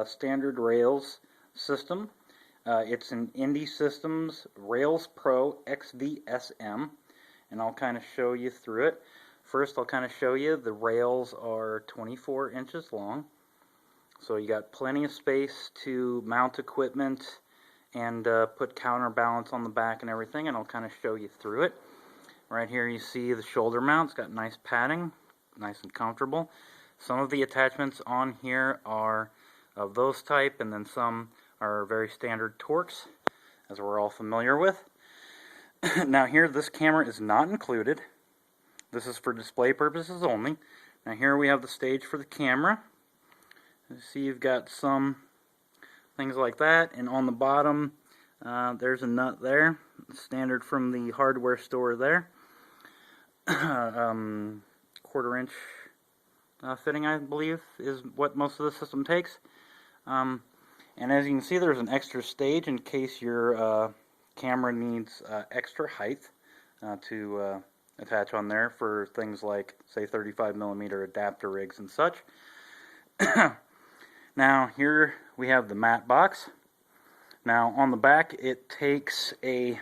standard rails system. It's an indiSystems RailsPro XVsm, and I'll kind of show you through it. First, I'll kind of show you the rails are 24 inches long, so you got plenty of space to mount equipment and put counterbalance on the back and everything, and I'll kind of show you through it. Right here you see the shoulder mount. It's got nice padding, nice and comfortable. Some of the attachments on here are of those type, and then some are very standard Torx, as we're all familiar with. Now here, this camera is not included. This is for display purposes only. Now here we have the stage for the camera. You see you've got some things like that, and on the bottom there's a nut there, standard from the hardware store there. 1/4 inch fitting, I believe, is what most of the system takes. And as you can see, there's an extra stage in case your camera needs extra height to attach on there for things like, say, 35mm adapter rigs and such. Now here we have the matte box. Now on the back it takes a,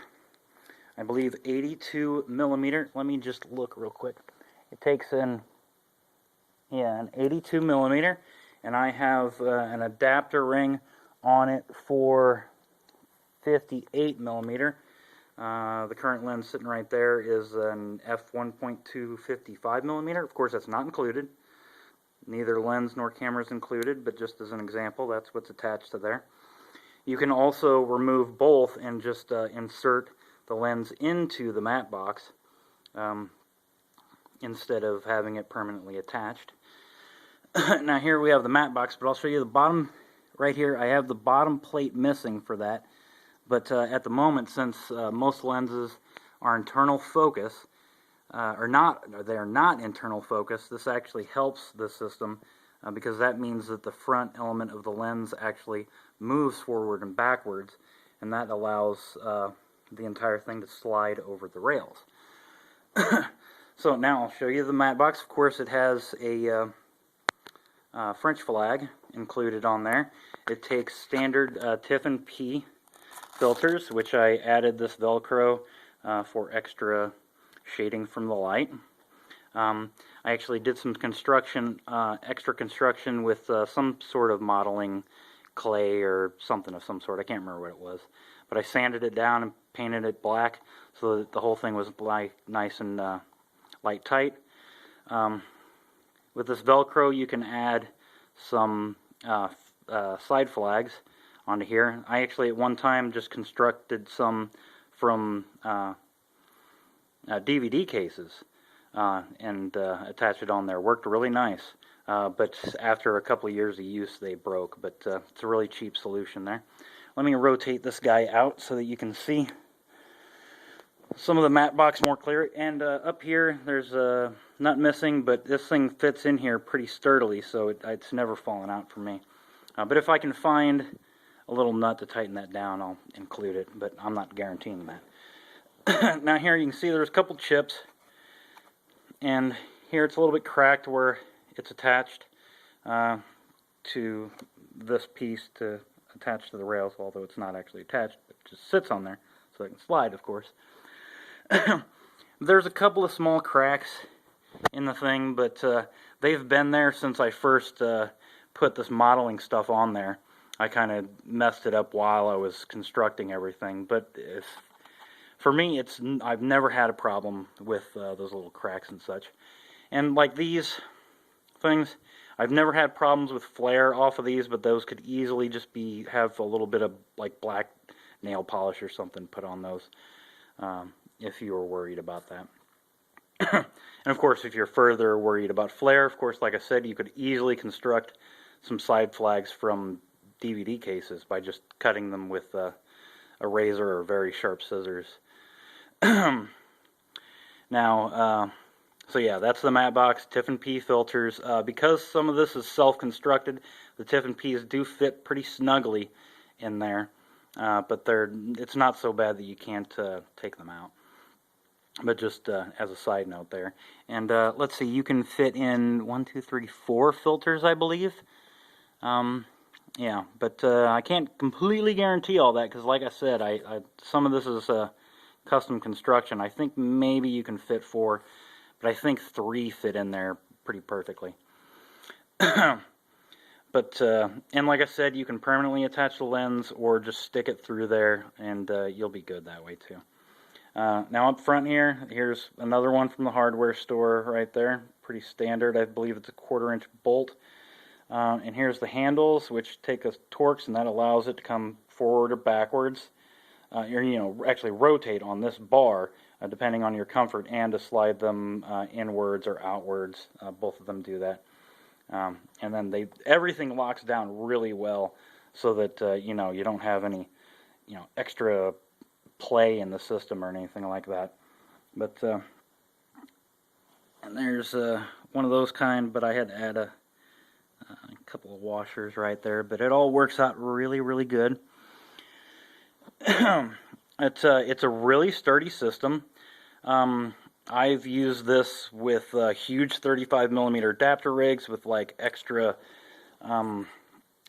I believe, 82mm. Let me just look real quick. It takes an 82mm, and I have an adapter ring on it for 58mm. The current lens sitting right there is an f1.2 55mm. Of course, that's not included. Neither lens nor camera is included, but just as an example, that's what's attached to there. You can also remove both and just insert the lens into the matte box instead of having it permanently attached. Now here we have the matte box, but I'll show you the bottom. Right here I have the bottom plate missing for that, but at the moment, since most lenses are internal focus, they're not internal focus, this actually helps the system because that means that the front element of the lens actually moves forward and backwards, and that allows the entire thing to slide over the rails. So now I'll show you the matte box. Of course, it has a French flag included on there. It takes standard Tiffin P filters, which I added this Velcro for extra shading from the light. I actually did some construction, extra construction with some sort of modeling clay or something of some sort. I can't remember what it was. But I sanded it down and painted it black so that the whole thing was nice and light tight. With this Velcro, you can add some side flags onto here. I actually at one time just constructed some from DVD cases and attached it on there. Worked really nice, but after a couple of years of use they broke, but it's a really cheap solution there. Let me rotate this guy out so that you can see some of the matte box more clear. And up here there's a nut missing, but this thing fits in here pretty sturdily, so it's never fallen out for me. But if I can find a little nut to tighten that down, I'll include it, but I'm not guaranteeing that. Now here you can see there's a couple chips, and here it's a little bit cracked where it's attached to this piece to attach to the rails, although it's not actually attached, it just sits on there so it can slide, of course. There's a couple of small cracks in the thing, but they've been there since I first put this modeling stuff on there. I kind of messed it up while I was constructing everything, but for me, I've never had a problem with those little cracks and such. And like these things, I've never had problems with flare off of these, but those could easily just have a little bit of like black nail polish or something put on those if you were worried about that. And of course, if you're further worried about flare, of course, like I said, you could easily construct some side flags from DVD cases by just cutting them with a razor or very sharp scissors. Now, so yeah, that's the matte box, Tiffin P filters. Because some of this is self-constructed, the Tiffin Ps do fit pretty snugly in there, but it's not so bad that you can't take them out. But just as a side note there. And let's see, you can fit in 1, 2, 3, 4 filters, I believe. Yeah, but I can't completely guarantee all that because, like I said, some of this is custom construction. I think maybe you can fit 4, but I think 3 fit in there pretty perfectly. But and like I said, you can permanently attach the lens or just stick it through there, and you'll be good that way too. Now up front here, here's another one from the hardware store right there. Pretty standard. I believe it's a 1/4-inch bolt. And here's the handles, which take a Torx, and that allows it to come forward or backwards, or actually rotate on this bar, depending on your comfort, and to slide them inwards or outwards. Both of them do that. And then everything locks down really well, so that you don't have any extra play in the system or anything like that. But and there's one of those kind, but I had to add a couple of washers right there, but it all works out really, really good. It's a really sturdy system. I've used this with huge 35mm adapter rigs with like extra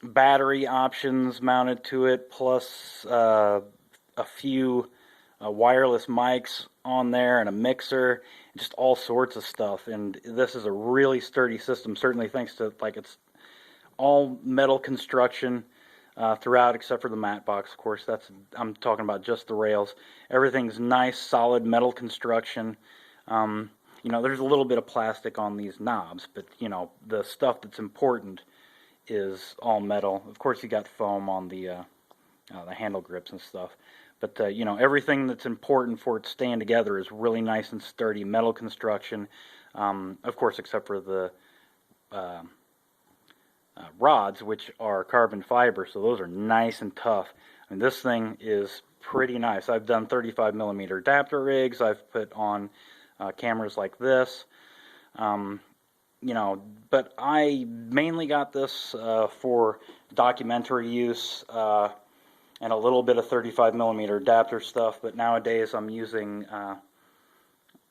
battery options mounted to it, plus a few wireless mics on there and a mixer, just all sorts of stuff. And this is a really sturdy system, certainly thanks to it's all metal construction throughout, except for the matte box. Of course, I'm talking about just the rails. Everything's nice, solid metal construction. There's a little bit of plastic on these knobs, but the stuff that's important is all metal. Of course, you got foam on the handle grips and stuff. But everything that's important for it staying together is really nice and sturdy metal construction. Of course, except for the rods, which are carbon fiber, so those are nice and tough. I mean, this thing is pretty nice. I've done 35mm adapter rigs. I've put on cameras like this. But I mainly got this for documentary use and a little bit of 35mm adapter stuff. But nowadays I'm using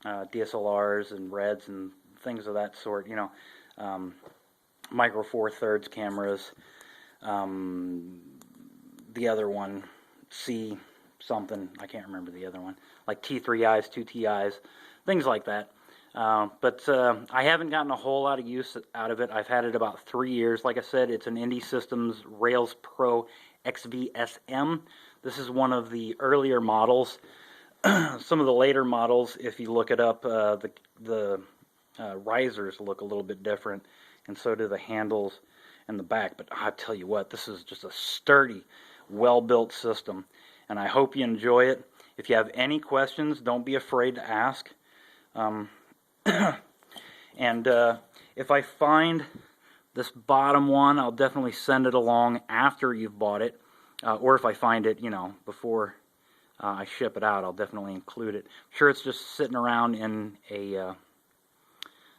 DSLRs and Reds and things of that sort. Micro Four Thirds cameras. The other one, C something, I can't remember the other one, like T3Is, 2TIs, things like that. But I haven't gotten a whole lot of use out of it. I've had it about 3 years. Like I said, it's an indiRAILSpro XVsm. This is one of the earlier models. Some of the later models, if you look it up, the risers look a little bit different, and so do the handles and the back. But I tell you what, this is just a sturdy, well-built system, and I hope you enjoy it. If you have any questions, don't be afraid to ask. And if I find this bottom one, I'll definitely send it along after you've bought it, or if I find it, before I ship it out, I'll definitely include it. I'm sure it's just sitting around in an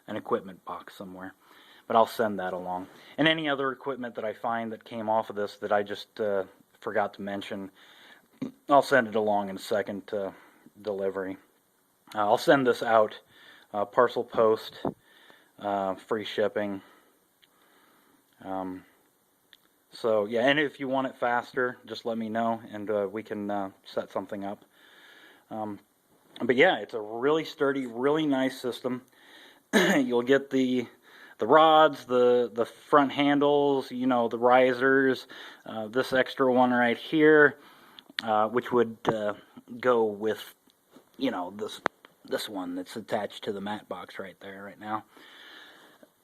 equipment box somewhere, but I'll send that along. And any other equipment that I find that came off of this that I just forgot to mention, I'll send it along in a second delivery. I'll send this out parcel post, free shipping. So yeah, and if you want it faster, just let me know, and we can set something up. But yeah, it's a really sturdy, really nice system. You'll get the rods, the front handles, the risers, this extra one right here, which would go with, this one that's attached to the matte box right there right now.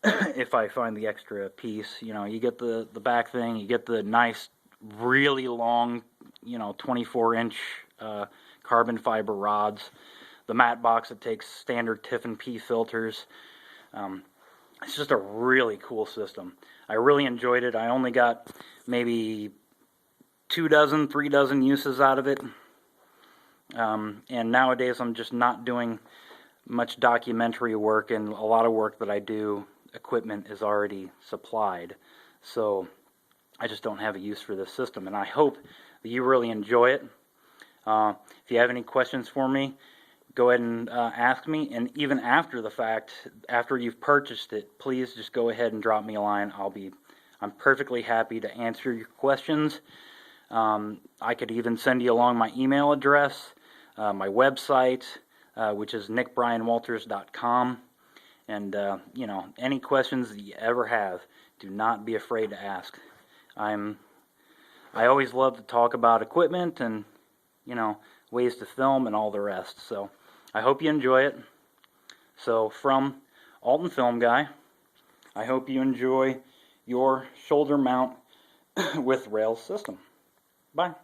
If I find the extra piece, you get the back thing, you get the nice, really long, 24-inch carbon fiber rods. The matte box, it takes standard Tiffin P filters. It's just a really cool system. I really enjoyed it. I only got maybe 2 dozen, 3 dozen uses out of it. And nowadays I'm just not doing much documentary work, and a lot of work that I do, equipment is already supplied. So I just don't have a use for this system, and I hope that you really enjoy it. If you have any questions for me, go ahead and ask me, and even after the fact, after you've purchased it, please just go ahead and drop me a line. I'll be I'm perfectly happy to answer your questions. I could even send you along my email address, my website, which is nickbrianwalters.com. And, you know, any questions that you ever have, do not be afraid to ask. I always love to talk about equipment and, you know, ways to film and all the rest. So I hope you enjoy it. So from Alton Film Guy, I hope you enjoy your shoulder mount with rails system. Bye.